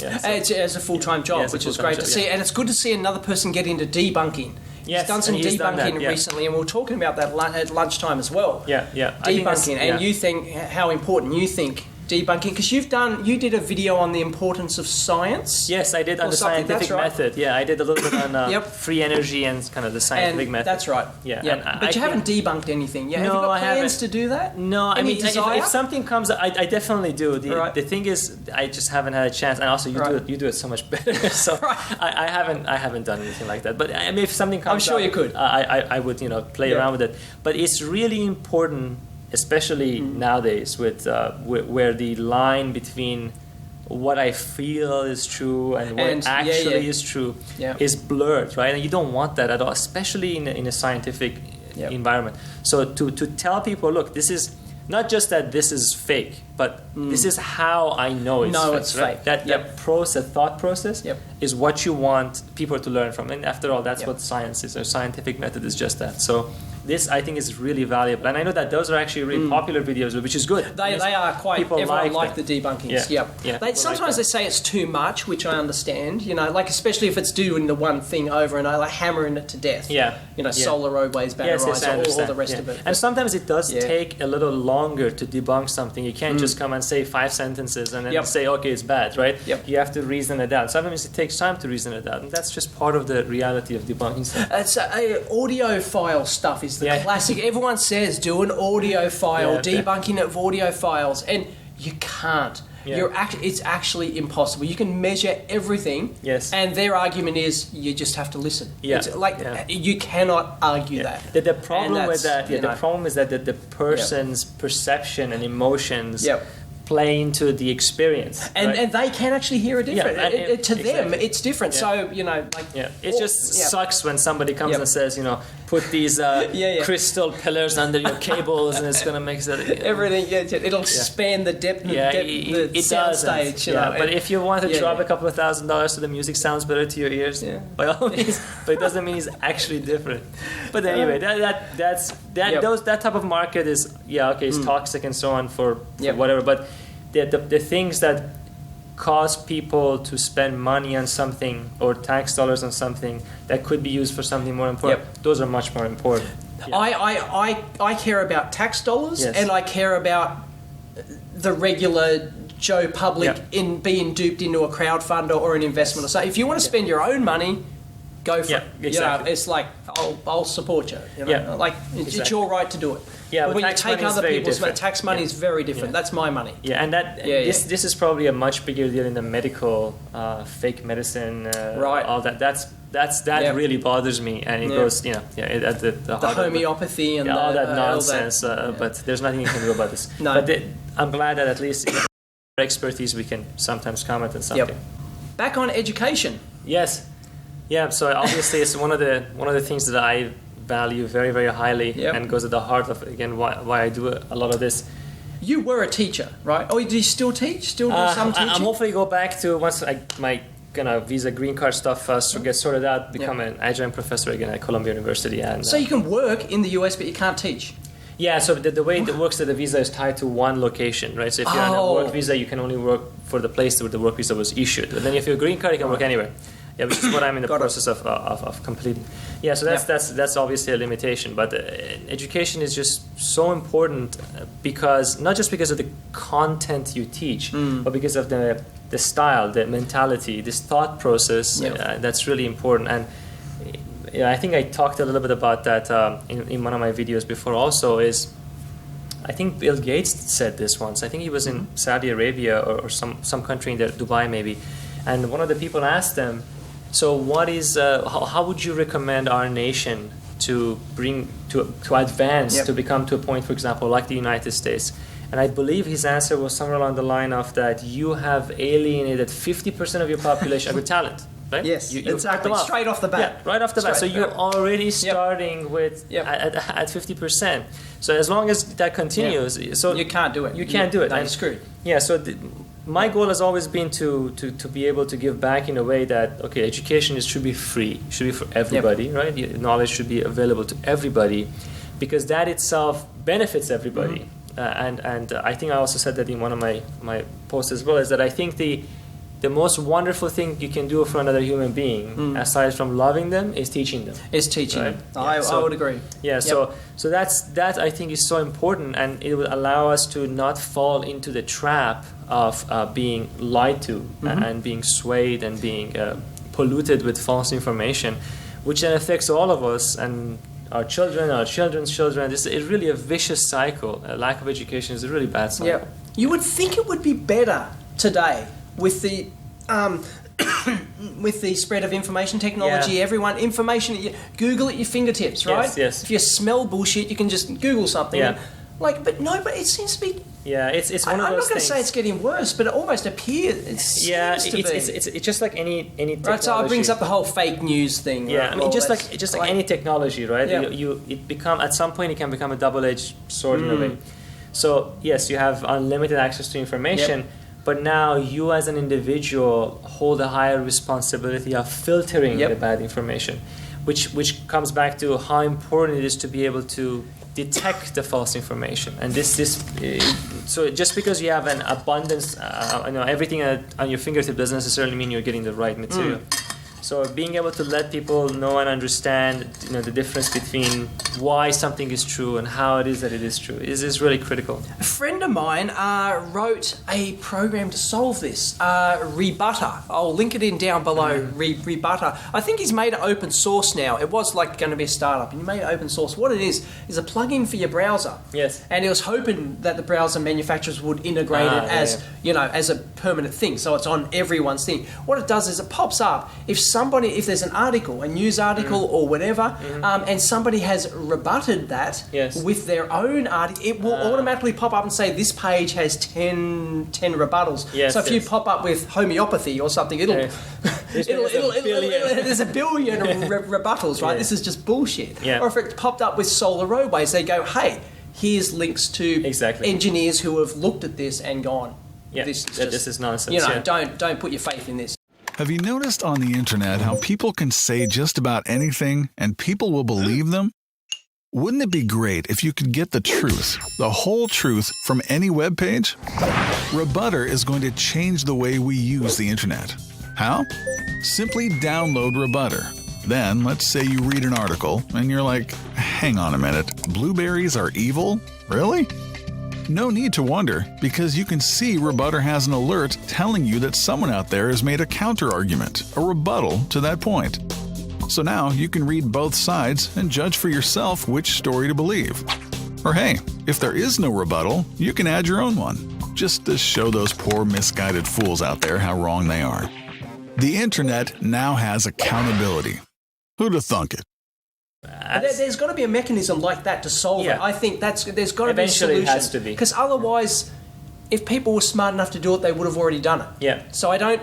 Yeah, so it's a full-time job, which is great to see. And it's good to see another person get into debunking. Yes, he's done some debunking recently, and we were talking about that at lunchtime as well. Yeah. Debunking, and you think how important you think debunking, because you did a video on the importance of science. Yes, I did on the scientific method. Yeah, I did a little bit on free energy and kind of the scientific method. That's right. Yeah. But you haven't debunked anything yet. No, have you got I plans haven't. to do that? No, I mean, if something comes, I definitely do. The thing is, I just haven't had a chance, and also you do it so much better. So I haven't done anything like that. But I mean, if something comes, I'm sure you could. I would play around with it. But it's really important, especially nowadays, with where the line between what I feel is true and what actually is true is blurred, right? And you don't want that at all, especially in a scientific environment. So to tell people, look, this is not just that this is fake, but this is how I know it's fake. Right? That thought process is what you want people to learn from. And after all, that's what science is. Or scientific method is just that. So this, I think, is really valuable. And I know that those are actually really popular videos, which is good. They are quite, people everyone like the debunkings. Sometimes they say it's too much, which I understand, like especially if it's doing the one thing over and over, hammering it to death. Solar roadways, batterized, all the rest of it. And sometimes it does take a little longer to debunk something. You can't just come and say 5 sentences and then say, okay, it's bad, right? You have to reason it out. Sometimes it takes time to reason it out. And that's just part of the reality of debunking stuff. It's audio file stuff is the classic. Everyone says do an audio file, debunking of audio files, and you can't. It's actually impossible. You can measure everything, and their argument is you just have to listen. It's like you cannot argue that. The problem with that, the problem is that the person's perception and emotions play into the experience, and they can actually hear it different. To them, it's different. So it just sucks when somebody comes and says, put these crystal pillars under your cables, and it's going to make everything. It'll span the depth. The sound stage. But if you want to drop a couple of $1,000 so the music sounds better to your ears, by all means. But it doesn't mean it's actually different. But anyway, that type of market is it's toxic and so on for whatever. But the things that cause people to spend money on something or tax dollars on something that could be used for something more important, those are much more important. I care about tax dollars, and I care about the regular Joe public in being duped into a crowdfunder or an investment or something. If you want to spend your own money, go for it. Exactly. It's like I'll support you. It's your right to do it. Yeah, but when you take other people's money, tax money is very different. That's my money. Yeah, and this is probably a much bigger deal in the medical, fake medicine, all that. That really bothers me, and it goes, at the homeopathy and all that nonsense. But there's nothing you can do about this. No. But I'm glad that at least in our expertise we can sometimes comment on something. Back on education. Yes. Yeah. So obviously it's one of the things that I value very, very highly, and goes at the heart of why I do a lot of this. You were a teacher, right? Oh, do you still teach? Still do some teaching? I'm hopefully go back to once my visa, green card stuff gets sorted out, become an adjunct professor again at Columbia University. And so you can work in the US, but you can't teach. Yeah. So the way it works, that the visa is tied to one location, right? So if you're on a work visa, you can only work for the place where the work visa was issued. And then if you're a green card, you can work anywhere. Yeah, which is what I'm in the process of completing. Yeah, so that's obviously a limitation, but education is just so important because not just because of the content you teach, but because of the style, the mentality, this thought process. That's really important. And I think I talked a little bit about that in one of my videos before. Also, is I think Bill Gates said this once. I think he was in Saudi Arabia or some country in there, Dubai maybe, and one of the people asked them, so what is how would you recommend our nation to bring to advance to become to a point, for example, like the United States? And I believe his answer was somewhere along the line of that you have alienated 50% of your population of your talent. Right? Yes, exactly. Straight off the bat. Yeah, right off the bat. So you're already starting with at 50%. So as long as that continues, so you can't do it. You can't do it. No, you're screwed. Yeah. So my goal has always been to be able to give back in a way that education should be free, should be for everybody, right? Knowledge should be available to everybody, because that itself benefits everybody. And I think I also said that in one of my posts as well, is that I think the most wonderful thing you can do for another human being, aside from loving them, is teaching them. Is teaching right? them. I would agree. Yeah, so that I think is so important, and it will allow us to not fall into the trap of being lied to and being swayed and being polluted with false information, which then affects all of us and our children, our children's children. This is really a vicious cycle. A lack of education is a really bad cycle. Yeah. You would think it would be better today with the with the spread of information technology. Everyone, information, Google at your fingertips, right? Yes. If you smell bullshit, you can just Google something. Yeah. But it seems to be. Yeah, it's one of those things. I'm not going to say it's getting worse, but it almost appears. It's just like any technology. Right, so it brings up the whole fake news thing. Yeah, right? I mean, just like any technology, right? Yeah. At some point it can become a double-edged sword in a way. So yes, you have unlimited access to information, but now you as an individual hold a higher responsibility of filtering the bad information, which comes back to how important it is to be able to detect the false information. And so just because you have an abundance, everything on your fingertip doesn't necessarily mean you're getting the right material. So being able to let people know and understand, the difference between why something is true and how it is that it is true is really critical. A friend of mine wrote a program to solve this, Rebutter. I'll link it in down below, Rebutter. I think he's made it open source now. It was like going to be a startup, and he made it open source. What it is a plugin for your browser. Yes. And he was hoping that the browser manufacturers would integrate it as, as a permanent thing, so it's on everyone's thing. What it does is it pops up if there's an article, a news article or whatever, and somebody has rebutted that with their own article, it will automatically pop up and say this page has 10 rebuttals. So if you pop up with homeopathy or something, there's a billion rebuttals, right? This is just bullshit. Or if it popped up with solar roadways, they go, hey, here's links to engineers who have looked at this and gone, this is nonsense. Don't put your faith in this. Have you noticed on the internet how people can say just about anything and people will believe them? Wouldn't it be great if you could get the truth, the whole truth, from any web page? Rebutter is going to change the way we use the internet. How? Simply download Rebutter. Then, let's say you read an article and you're like, hang on a minute, blueberries are evil? Really? No need to wonder, because you can see Rebutter has an alert telling you that someone out there has made a counter-argument, a rebuttal to that point. So now you can read both sides and judge for yourself which story to believe. Or hey, if there is no rebuttal, you can add your own one, just to show those poor misguided fools out there how wrong they are. The internet now has accountability. Who'd have thunk it? There's got to be a mechanism like that to solve it. I think there's got to be a solution. Eventually it has to be. Because otherwise, if people were smart enough to do it, they would have already done it. Yeah. So I don't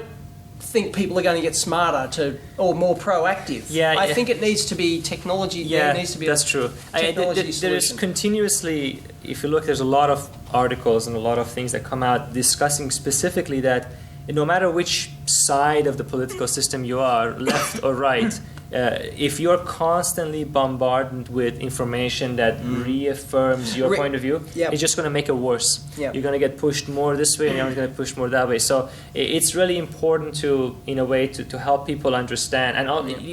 think people are going to get smarter or more proactive. I think it needs to be technology. There needs to be that's true. Technology there is continuously, if you look, there's a lot of articles and a lot of things that come out discussing specifically that no matter which side of the political system you are, left or right, if you're constantly bombarded with information that reaffirms your point of view, it's just going to make it worse. You're going to get pushed more this way and you're going to push more that way. So it's really important to, in a way, to help people understand. And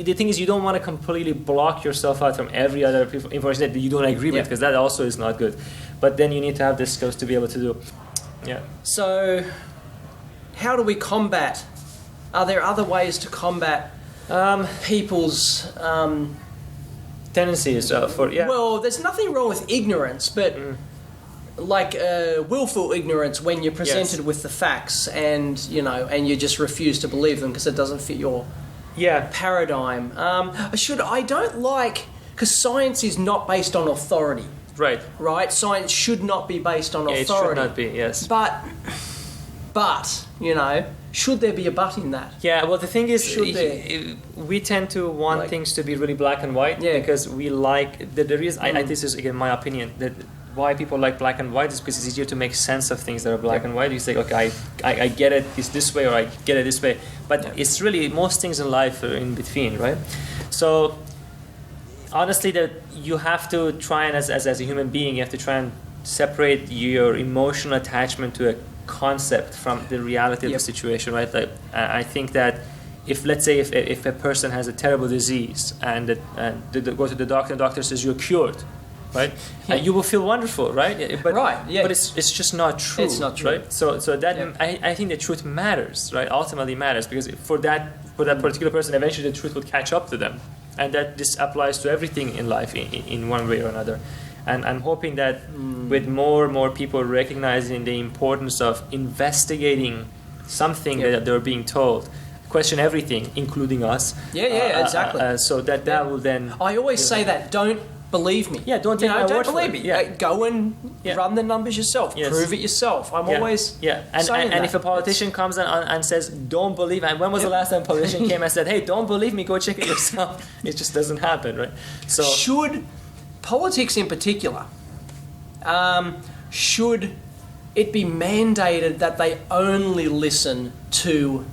the thing is, you don't want to completely block yourself out from every other information that you don't agree with, because that also is not good. But then you need to have the skills to be able to do. So how do we combat? Are there other ways to combat people's tendencies Well, there's nothing wrong with ignorance, but like willful ignorance when you're presented with the facts and you just refuse to believe them because it doesn't fit your paradigm. I don't like, because science is not based on authority. Right. Science should not be based on authority. It should not be. Yes. But should there be a but in that? Yeah, well, the thing is, we tend to want things to be really black and white because we like the reason. This is again my opinion, that why people like black and white is because it's easier to make sense of things that are black and white. You say, okay, I get it this way, or I get it this way, but it's really most things in life are in between, right? So honestly, that you have to try and as a human being, you have to try and separate your emotional attachment to a concept from the reality of the situation, right? Like, I think that if, let's say, if a person has a terrible disease and they go to the doctor says you're cured, right? And you will feel wonderful, right? But, But it's just not true. It's not true. Right? So that I think the truth matters, right? Ultimately matters, because for that particular person, eventually the truth will catch up to them, and that this applies to everything in life in one way or another. And I'm hoping that with more and more people recognizing the importance of investigating something that they're being told, question everything, including us. Exactly. So that will then. I always say that. Don't believe me. Yeah, don't take my word for it. Believe me. Go and run the numbers yourself. Prove it yourself. I'm always saying and if a politician comes and says, don't believe, and when was the last time a politician came and said, hey, don't believe me, go check it yourself? It just doesn't happen, right? So should politics in particular, should it be mandated that they only listen to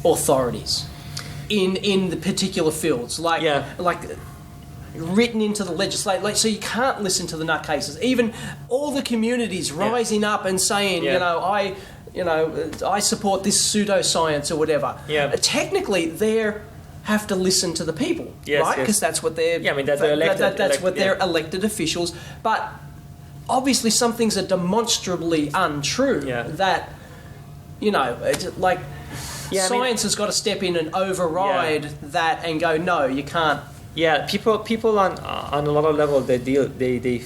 authorities in the particular fields, like written into the legislation, like, so you can't listen to the nutcases. Even all the communities rising up and saying, I support this pseudoscience or whatever. Technically, they have to listen to the people, right? Because that's what they're. That's their elected. That's what they're elected officials. But obviously, some things are demonstrably untrue. That science has got to step in and override that and go, no, you can't. Yeah, people on a lot of level they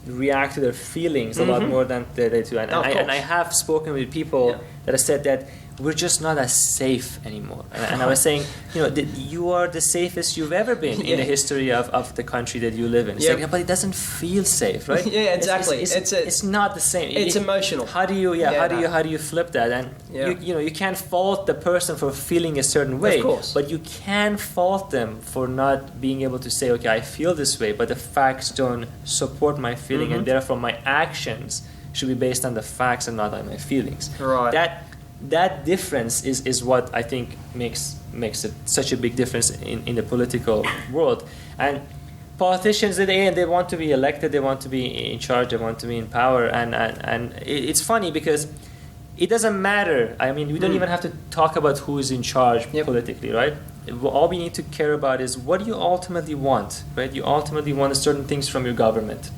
react to their feelings a lot more than they do, and I have spoken with people that have said that we're just not as safe anymore. And I was saying, you are the safest you've ever been in the history of the country that you live in. It's like, but it doesn't feel safe, right? Exactly. It's not the same. It's emotional. How do you flip that? And you can't fault the person for feeling a certain way, of course, but you can fault them for not being able to say, okay, I feel this way, but the facts don't support my feeling, and therefore my actions should be based on the facts and not on my feelings. Right. That difference is what I think makes it such a big difference in the political world. And politicians, they want to be elected, they want to be in charge, they want to be in power, and it's funny because it doesn't matter. I mean, we don't even have to talk about who is in charge politically, right? All we need to care about is what do you ultimately want, right? You ultimately want certain things from your government.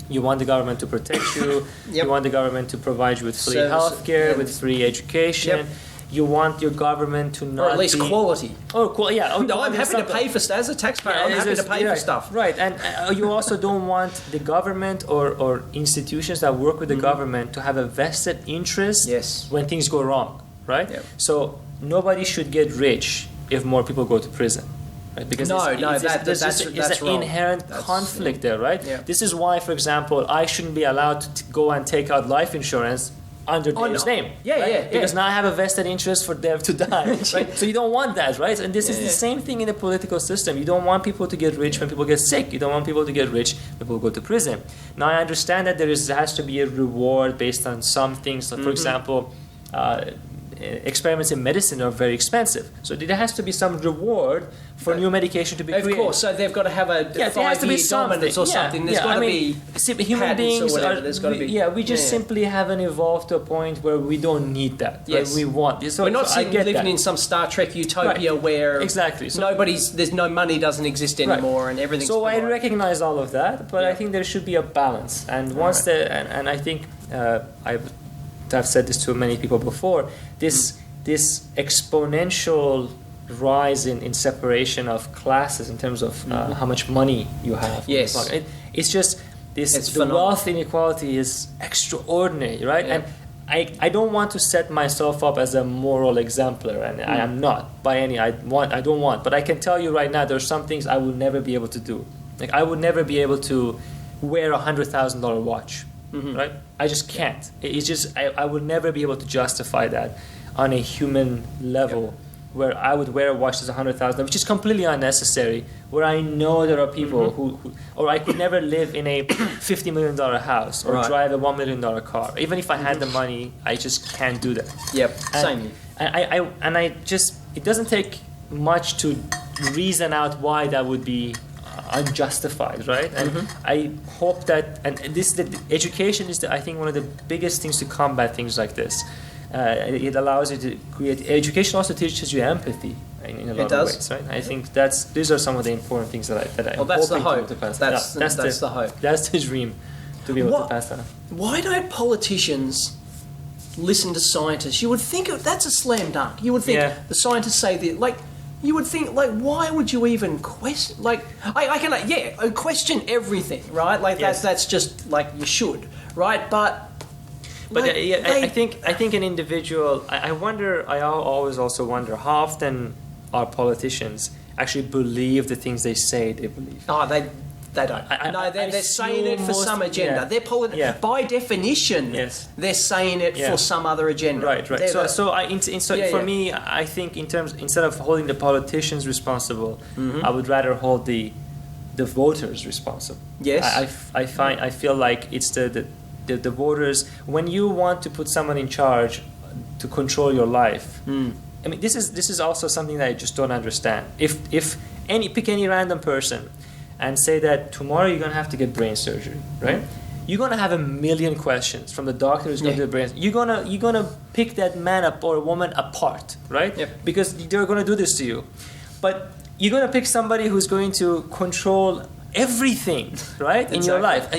You want the government to protect you. You want the government to provide you with free healthcare, with free education. You want your government to not, or at least quality. I'm happy to pay for as a taxpayer. I'm happy to pay for stuff. Right, and you also don't want the government or institutions that work with the government to have a vested interest when things go wrong. Right. So nobody should get rich if more people go to prison. Right? Because that's an inherent conflict there, right? This is why, for example, I shouldn't be allowed to go and take out life insurance under Dave's name. Because now I have a vested interest for Dave to die. Right? So you don't want that, right? And this is the same thing in the political system. You don't want people to get rich when people get sick. You don't want people to get rich when people go to prison. Now I understand that there has to be a reward based on some things. So, for example, experiments in medicine are very expensive, so there has to be some reward for new medication to be created. Of course, so they've got to have a 5-year dominance or something. There's got to be human beings or whatever. There's got to be. We just simply haven't evolved to a point where we don't need that. Yes, right? We want this. We're not living in some Star Trek utopia where there's no money doesn't exist anymore and everything's. So I recognize all of that, but I think there should be a balance. And once and I think I've said this to many people before. This exponential rise in separation of classes in terms of how much money you have. Yes, it's just the wealth inequality is extraordinary, right? And I don't want to set myself up as a moral exemplar, and I am not by any. I don't want, but I can tell you right now, there are some things I will never be able to do. Like I would never be able to wear $100,000 watch. Right? I just can't. It's just I would never be able to justify that on a human level, where I would wear a watch that's $100,000, which is completely unnecessary. Where I know there are people who, or I could never live in a $50 million house or drive a $1 million car. Even if I had the money, I just can't do that. Same. And I just, it doesn't take much to reason out why that would be unjustified, right? And I hope that, and this the education is I think one of the biggest things to combat things like this. It allows you to create education. Also teaches you empathy in a lot of ways, right? I think these are some of the important things that I'm that's the hoping hope. to pass. That's the hope. That's the dream, to be able to pass that on. Why don't politicians listen to scientists? You would think that's a slam dunk. You would think the scientists say that, like. You would think, like, why would you even question? Like, I can, question everything, right? Like that's just like you should, right? But I think an individual. I wonder. I always also wonder how often our politicians actually believe the things they say they believe. Oh, they don't. They're saying it for some agenda. They're by definition. They're saying it for some other agenda. Right. For me, I think instead of holding the politicians responsible, I would rather hold the voters responsible. Yes. I feel like it's the voters. When you want to put someone in charge to control your life, I mean, this is also something that I just don't understand. If pick any random person and say that tomorrow you're gonna have to get brain surgery, right? You're gonna have a million questions from the doctor who's gonna do the brain. You're gonna pick that man up or woman apart, right? Yep. Because they're gonna do this to you. But you're gonna pick somebody who's going to control everything, right, in your life.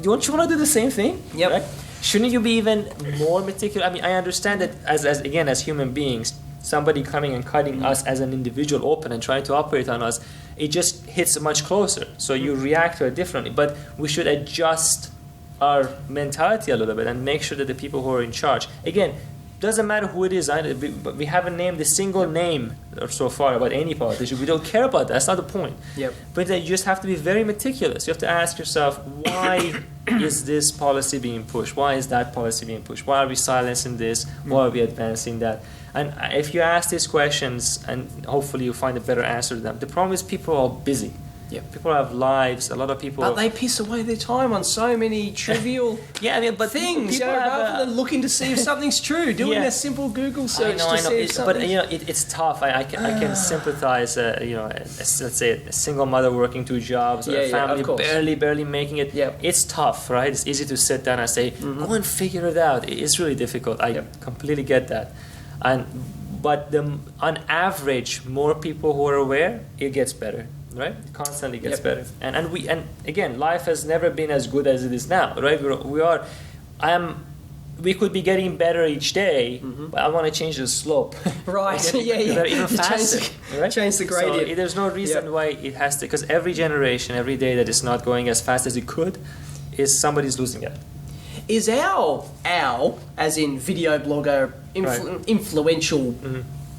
Don't you want to do the same thing? Yep. Right? Shouldn't you be even more meticulous? I mean, I understand that as human beings, somebody coming and cutting us as an individual open and trying to operate on us, it just hits much closer. So you react to it differently. But we should adjust our mentality a little bit and make sure that the people who are in charge, again, doesn't matter who it is. We haven't named a single name so far about any politician. We don't care about that. That's not the point. Yep. But you just have to be very meticulous. You have to ask yourself, why is this policy being pushed? Why is that policy being pushed? Why are we silencing this? Why are we advancing that? And if you ask these questions, and hopefully you find a better answer to them. The problem is people are busy. Yeah. People have lives. A lot of people. But they piss away their time on so many trivial things. Rather than looking to see if something's true, doing a simple Google search to see if something. But it's tough. I can sympathize. Let's say a single mother working 2 jobs, or a family barely making it. Yeah. It's tough, right? It's easy to sit down and say, go and figure it out. It's really difficult. I completely get that. But on average, more people who are aware, it gets better, right? It constantly gets better. And again, life has never been as good as it is now, right? We could be getting better each day, but I want to change the slope. Right. Even faster. Change the gradient. So there's no reason why it has to, because every generation, every day that is not going as fast as it could, is somebody's losing it. Is our as in video blogger, influential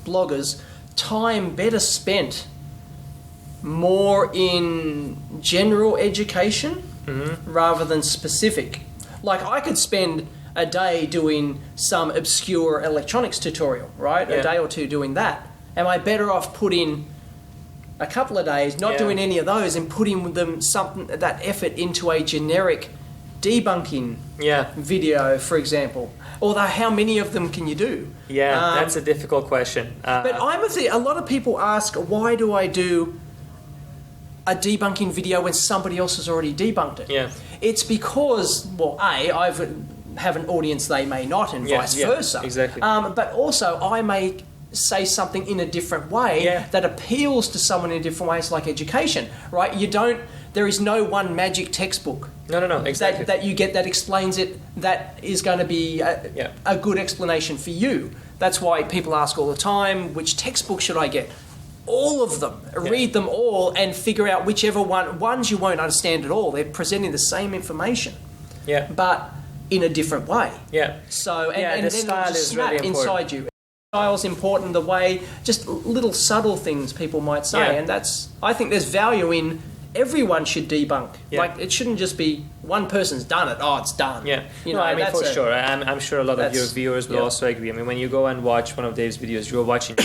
bloggers, time better spent more in general education rather than specific? Like, I could spend a day doing some obscure electronics tutorial, right? A day or two doing that. Am I better off putting a couple of days not doing any of those and putting that effort into a generic debunking video, for example? Although, how many of them can you do? That's a difficult question. But a lot of people ask, why do I do a debunking video when somebody else has already debunked it? Yeah. It's because, well, I have an audience they may not, and vice versa. Exactly. But also, I may say something in a different way that appeals to someone in a different way. It's like education, right? There is no one magic textbook. No, exactly. That you get that explains it, that is going to be a good explanation for you. That's why people ask all the time, which textbook should I get? All of them. Read them all and figure out whichever ones you won't understand at all. They're presenting the same information. Yeah. But in a different way. Yeah. So, and the then style just is snap really important. inside you. Style's important, the way, just little subtle things people might say. And I think there's value in everyone should debunk. Like, it shouldn't just be one person's done it, it's done. Yeah. For sure. I'm sure a lot of your viewers will also agree. I mean, when you go and watch one of Dave's videos, you're watching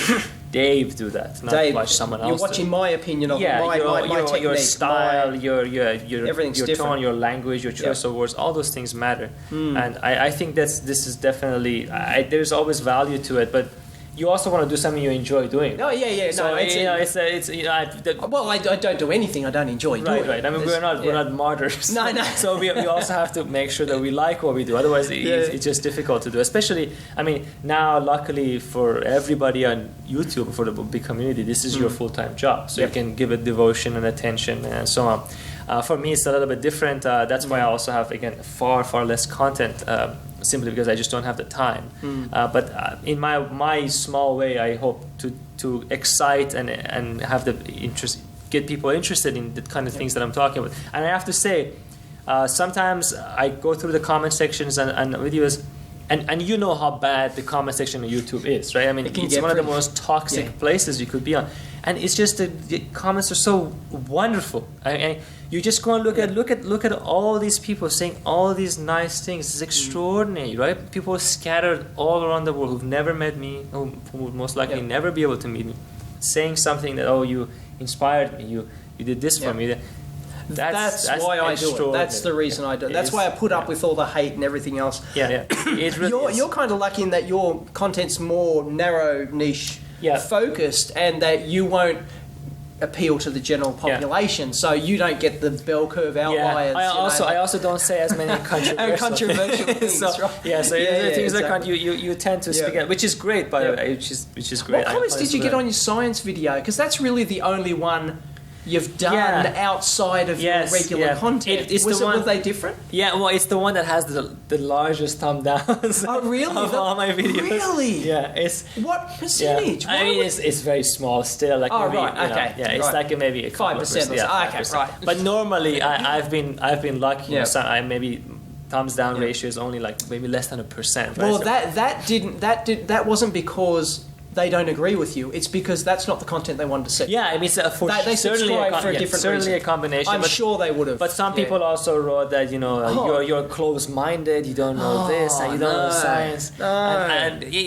Dave do that, not watch someone else. You're watching my opinion of my technique, your style, your everything's tone, different. your language, your choice of words, all those things matter. And I think this is definitely, there's always value to it, but you also want to do something you enjoy doing. Oh yeah. So No, well, I don't do anything I don't enjoy doing. Right. I mean, we're not martyrs. No. So we also have to make sure that we like what we do. Otherwise, it's just difficult to do. Especially, I mean, now luckily for everybody on YouTube, for the big community, this is your full-time job. So you can give it devotion and attention and so on. For me, it's a little bit different. That's why I also have, again, far less content. Simply because I just don't have the time. But in my small way, I hope to excite and have the interest, get people interested in the kind of things that I'm talking about. And I have to say, sometimes I go through the comment sections and videos, and you know how bad the comment section on YouTube is, right? I mean, it's one of the most toxic places you could be on. And it's just the comments are so wonderful. You just go and look at all these people saying all these nice things. It's extraordinary, right? People scattered all around the world who've never met me, who would most likely never be able to meet me, saying something that, oh, you inspired me, you did this for me. That's why I do it. That's the reason I do it. That's why I put up with all the hate and everything else. Yeah. It really you're kind of lucky in that your content's more narrow niche focused, and that you won't appeal to the general population, so you don't get the bell curve outliers. I also don't say as many controversial things. So things that you tend to speak out, which is great, by the way, which is great. What comments did you get on your science video? Because that's really the only one you've done outside of your regular content. Were they different? Yeah, well, it's the one that has the largest thumb downs. Oh, really? Of all my videos. Really? Yeah. What percentage? I mean, it's very small still. Like maybe, right. Okay. It's like maybe a 5%. Okay, right. But normally, I've been lucky. Yeah. I maybe thumbs down ratio is only like maybe less than 1%. Right? Well, that wasn't because they don't agree with you. It's because that's not the content they wanted to see. Yeah, I mean, they subscribe for a different reason. A combination. I'm sure they would have. But some people also wrote that you're close-minded, you don't know this, and you don't know science. No. And it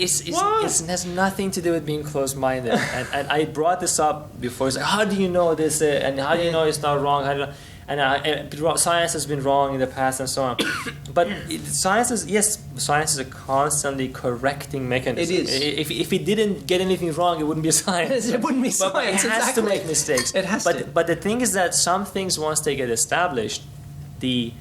has nothing to do with being close-minded. and I brought this up before. It's like, how do you know this? And how do you know it's not wrong? How do you know? And science has been wrong in the past and so on. But science is a constantly correcting mechanism. It is. If it didn't get anything wrong, it wouldn't be science. It wouldn't be science. But it has to make mistakes. It has to. But the thing is that some things, once they get established, the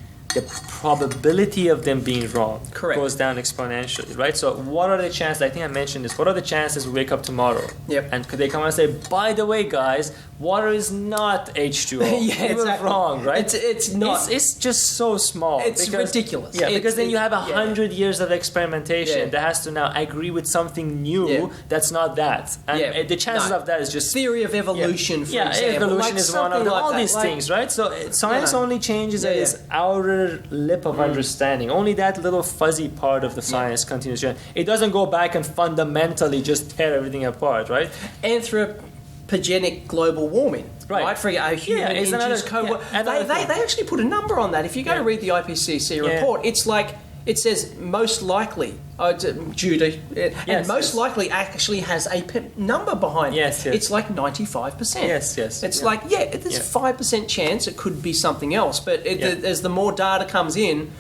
probability of them being wrong goes down exponentially, right? So what are the chances, I think I mentioned this, what are the chances we wake up tomorrow and could they come and say, by the way, guys, water is not H2O. You were wrong, right? It's not. It's just so small. It's ridiculous. Yeah, because then you have 100 years of experimentation that has to now agree with something new that's not that. And the chances of that is just... Theory of evolution, for example. Evolution is one of them. All these things, right? So science only changes at its outer lip of understanding. Only that little fuzzy part of the science continues to change. It doesn't go back and fundamentally just tear everything apart, right? Anthropogenic global warming, right? For a human-induced they actually put a number on that. If you go to read the IPCC report, it's like it says most likely due to most likely actually has a number behind it. It's like 95%. It's like there's 5% chance it could be something else, but as the more data comes in,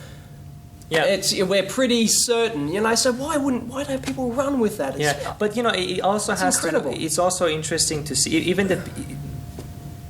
we're pretty certain, So why don't people run with that? But it also has incredible. It's also interesting to see even that.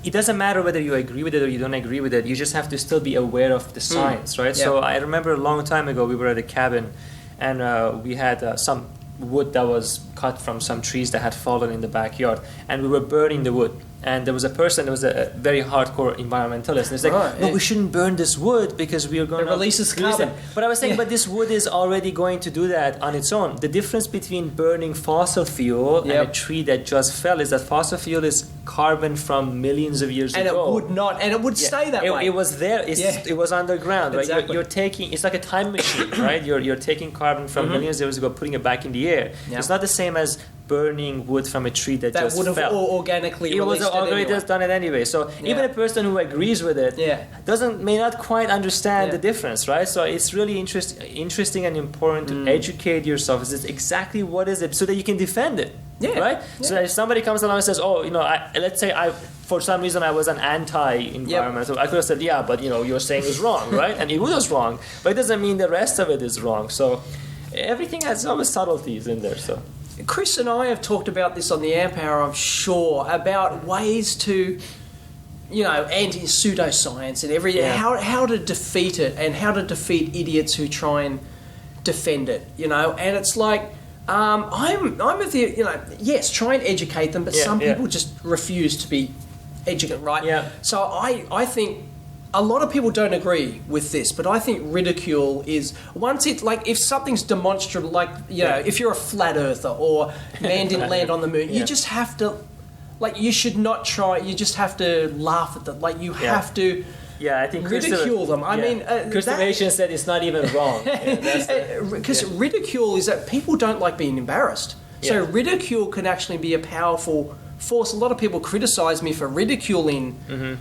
It doesn't matter whether you agree with it or you don't agree with it. You just have to still be aware of the science, right? So I remember a long time ago we were at a cabin, and we had some wood that was cut from some trees that had fallen in the backyard, and we were burning the wood. And there was a very hardcore environmentalist. And it's like, no, we shouldn't burn this wood because we are going to release carbon. But I was saying, but this wood is already going to do that on its own. The difference between burning fossil fuel and a tree that just fell is that fossil fuel is carbon from millions of years ago. And it would not, and it would stay that way. It was there. It was underground, right? Exactly. You're taking, it's like a time machine, right? You're taking carbon from millions of years ago, putting it back in the air. It's not the same as burning wood from a tree that just would have fell. Organically released it anyway. Just done it anyway. So even a person who agrees with it may not quite understand the difference, right? So it's really interesting and important to educate yourself. Is exactly what is it, so that you can defend it, right? So that if somebody comes along and says, let's say for some reason I was an anti-environment, so I could have said, but you're saying is wrong, right? And it was wrong, but it doesn't mean the rest of it is wrong. So everything has always subtleties in there. So Chris and I have talked about this on the Amp Hour, I'm sure, about ways to, anti-pseudoscience and how to defeat it and how to defeat idiots who try and defend it, And it's like, I'm with you, yes, try and educate them, but some people just refuse to be educated, right? Yeah. So I think a lot of people don't agree with this, but I think ridicule is once it's like if something's demonstrable, like if you're a flat earther or man didn't land on the moon, you just have to, you should not try. You just have to laugh at them. You have to. Yeah, I think ridicule them. I mean, Christopher said it's not even wrong because ridicule is that people don't like being embarrassed. So ridicule can actually be a powerful force. A lot of people criticize me for ridiculing. Mm-hmm.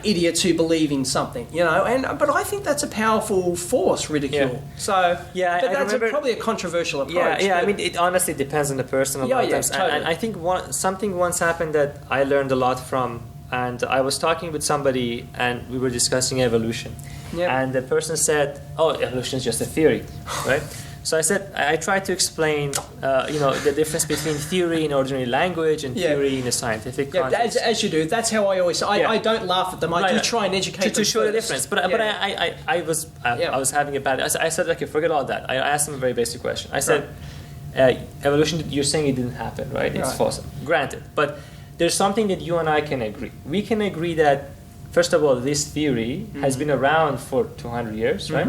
Idiots who believe in something, but I think that's a powerful force, ridicule. Yeah. So, but that's probably a controversial approach. I mean, it honestly depends on the person a lot of times. Totally. And I think something once happened that I learned a lot from, and I was talking with somebody and we were discussing evolution. Yep. And the person said, "Oh, evolution is just a theory," right? So I said, I tried to explain, the difference between theory in ordinary language and theory in a scientific context. As you do. That's how I always. I don't laugh at them. I do try and educate them to show the difference. But I was having a bad. I said, okay, forget all that. I asked him a very basic question. I said, evolution. You're saying it didn't happen, right? It's false. Granted, but there's something that you and I can agree. We can agree that first of all, this theory has been around for 200 years, right?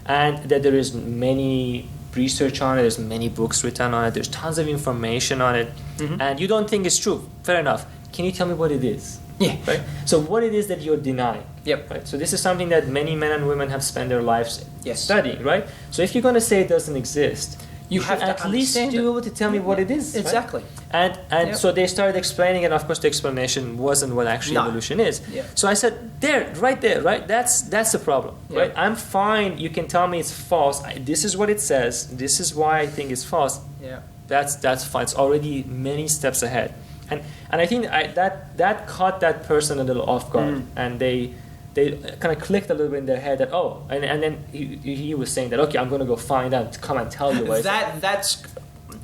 And that there is many research on it, there's many books written on it, there's tons of information on it, and you don't think it's true. Fair enough. Can you tell me what it is? Yeah. Right? So what it is that you're denying. Yep. Right? So this is something that many men and women have spent their lives studying, right? So if you're going to say it doesn't exist, you have to at least be able to tell me what it is. Exactly. Right? And so they started explaining, and of course the explanation wasn't what actually evolution is. Yeah. So I said, right there, right? That's the problem, right? I'm fine. You can tell me it's false. This is what it says. This is why I think it's false. Yeah. That's fine. It's already many steps ahead. And I think that caught that person a little off guard, and they kind of clicked a little bit in their head that and then he was saying that I'm going to go find out, come and tell you what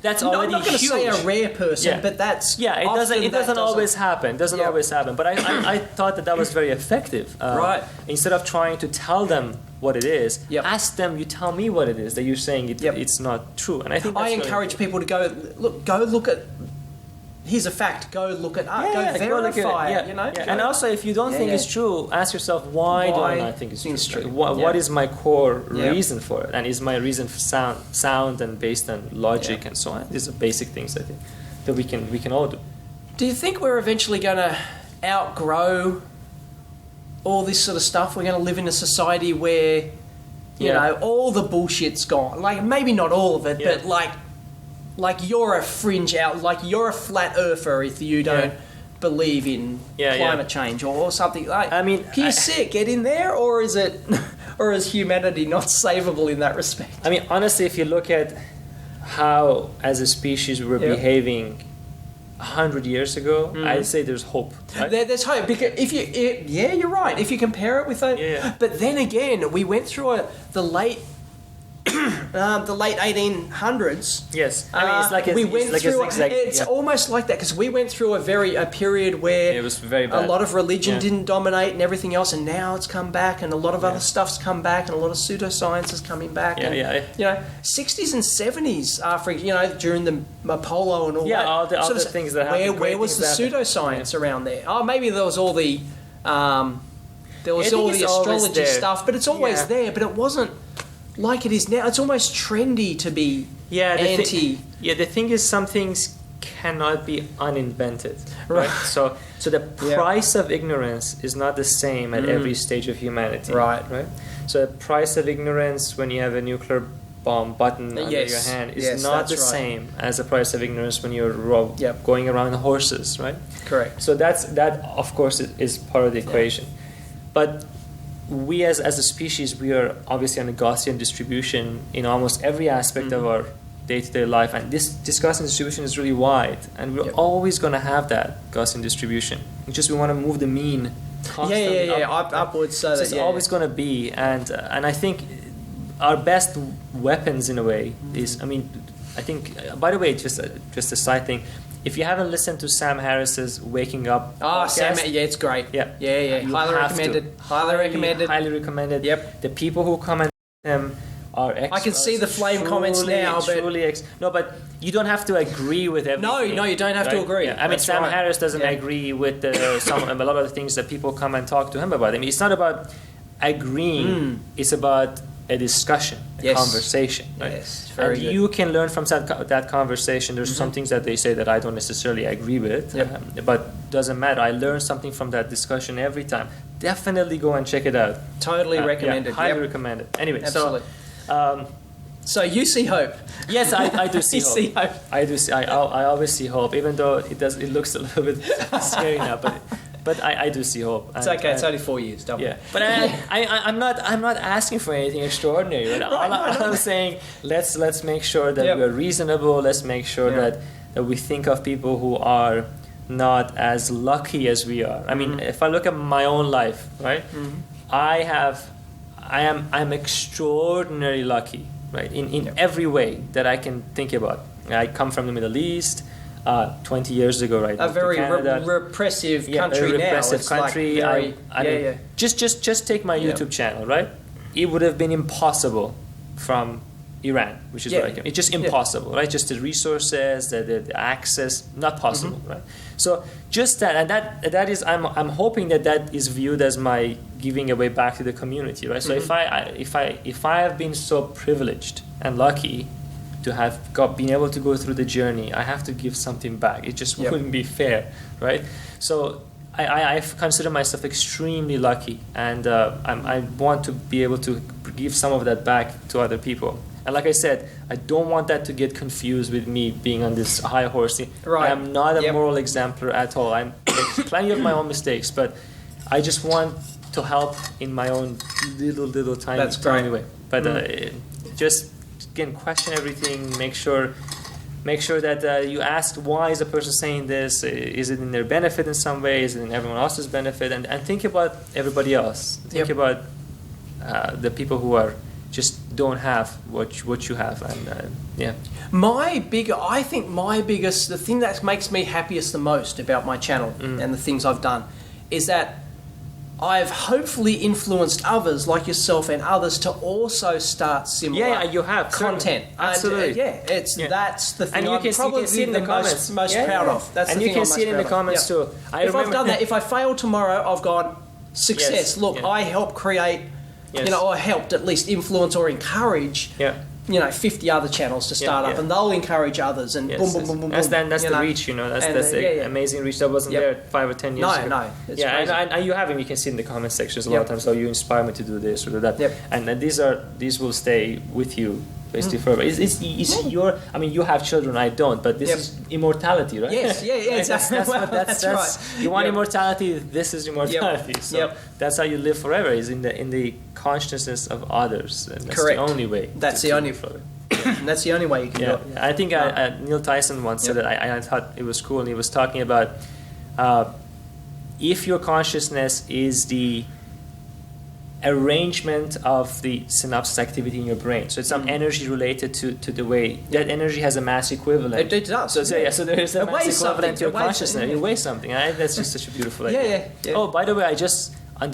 that's already I'm not going to say a rare person, but that's it doesn't always happen. But I thought that was very effective. Right. Instead of trying to tell them what it is, ask them. You tell me what it is that you're saying it's not true. And I think I encourage people to go look at. Here's a fact. Go look at art. Go verify it. And also, if you don't think it's true, ask yourself why do I not think it's true? What is my core reason for it? And is my reason sound and based on logic and so on? These are basic things I think that we can all do. Do you think we're eventually going to outgrow all this sort of stuff? We're going to live in a society where all the bullshit's gone. Like maybe not all of it, but like you're a fringe out, like you're a flat earther if you don't believe in climate change or something like. I mean, can you see it get in there, or is humanity not savable in that respect? I mean, honestly, if you look at how as a species we were behaving 100 years ago, I'd say there's hope. Right? There's hope because you're right. If you compare it with that, but then again, we went through the late 1800s. Yes, I mean it's almost like that because we went through a period where it was very bad. A lot of religion didn't dominate and everything else, and now it's come back, and a lot of other stuff's come back, and a lot of pseudoscience is coming back. 60s and 70s after during the Apollo and all that. All the things that happened. Where was the pseudoscience around there? Oh, maybe there was all the astrology stuff, but it's always there. But it wasn't like it is now. It's almost trendy to be anti. The thing is, some things cannot be uninvented, right? So the price of ignorance is not the same at every stage of humanity, right? So the price of ignorance when you have a nuclear bomb button under your hand is not the same as the price of ignorance when you're going around horses, right? Correct. So that of course is part of the equation, but we as a species, we are obviously on a Gaussian distribution in almost every aspect of our day-to-day life, and this Gaussian distribution is really wide, and we're always going to have that Gaussian distribution. It's just we want to move the mean constantly upwards, so it's always going to be, and I think our best weapons in a way is, I mean, I think, by the way, just a side thing. If you haven't listened to Sam Harris's Waking Up podcast, Sam, yeah, it's great. Yeah. Highly recommended. Highly recommended. Yep. The people who comment him are experts. I can see the flame comments now, but but you don't have to agree with everything. No, you don't have to agree. Yeah. I mean, Sam Harris doesn't agree with a lot of the things that people come and talk to him about. I mean, it's not about agreeing; it's about a discussion, a conversation. Right? Yes, very and good. you can learn from that conversation. There's some things that they say that I don't necessarily agree with, but doesn't matter. I learn something from that discussion every time. Definitely go and check it out. Totally recommended. Highly recommended. Anyway, absolutely. So you see hope. Yes, I do see hope. See hope. I do see. I always see hope, even though it looks a little bit scary now, but I do see hope. It's okay. It's only 4 years. Don't worry. But I'm not asking for anything extraordinary. Right? All I'm saying, let's make sure that we're reasonable. Let's make sure that we think of people who are not as lucky as we are. I mean, if I look at my own life, right, I'm extraordinarily lucky, right, in every way that I can think about. I come from the Middle East. 20 years ago, right? A very repressive country now. Repressive country. Like very, Just take my YouTube channel, right? It would have been impossible from Iran, which is where I came. It's just impossible, right? Just the resources, the access, not possible, right? So just that, and that is, I'm hoping that is viewed as my giving away back to the community, right? So if I have been so privileged and lucky to have been able to go through the journey, I have to give something back. It just wouldn't be fair, right? So I consider myself extremely lucky, and I want to be able to give some of that back to other people. And like I said, I don't want that to get confused with me being on this high horse. Right. I am not a moral exemplar at all. I'm plenty of my own mistakes, but I just want to help in my own little tiny way. But just again, question everything. Make sure that you ask, why is a person saying this? Is it in their benefit in some way? Is it in everyone else's benefit? And think about everybody else. Think about the people who are just don't have what you have. And the thing that makes me happiest the most about my channel and the things I've done is that I've hopefully influenced others like yourself and others to also start similar you have content. Absolutely. That's the thing and I'm probably see it in the comments. most proud of. That's and the you thing can see it in the comments too. If I've done that, if I fail tomorrow, I've gone, success. Look, I helped create, I helped at least influence or encourage 50 other channels to start up, and they'll encourage others, and boom. That's the reach, that's the amazing reach that wasn't there 5 or 10 years ago. No, it's crazy. And you have them. You can see in the comment sections a lot of times. So you inspire me to do this or that, and these will stay with you basically forever. It's your. I mean, you have children. I don't, but this is immortality, right? Yes, exactly. That's right. You want immortality. This is immortality. So that's how you live forever. Is in the consciousness of others. And that's correct. The only way. That's the only. That's the only way you can do it. I think Neil Tyson once said that. I thought it was cool, and he was talking about if your consciousness is the arrangement of the synapses activity in your brain. So it's some energy related to the way that energy has a mass equivalent. It does. So there is a mass equivalent to your consciousness. It weighs something. That's just such a beautiful idea. Yeah. Oh, by the way, I just on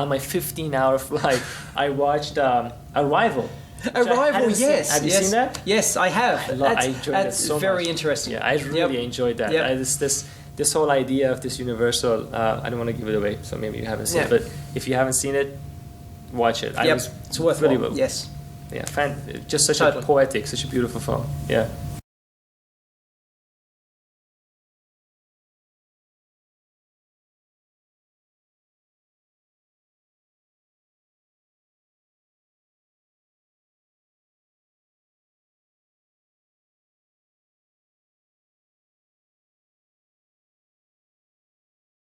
my 15-hour flight, I watched Arrival. Arrival, yes. Have you seen that? Yes, I have. I enjoyed that so much. That's very interesting. Yeah, I really enjoyed that. This whole idea of this universal. I don't want to give it away, so maybe you haven't seen it. But if you haven't seen it, watch it. It's worth really it. Yes. Yeah, just such a poetic, such a beautiful film. Yeah.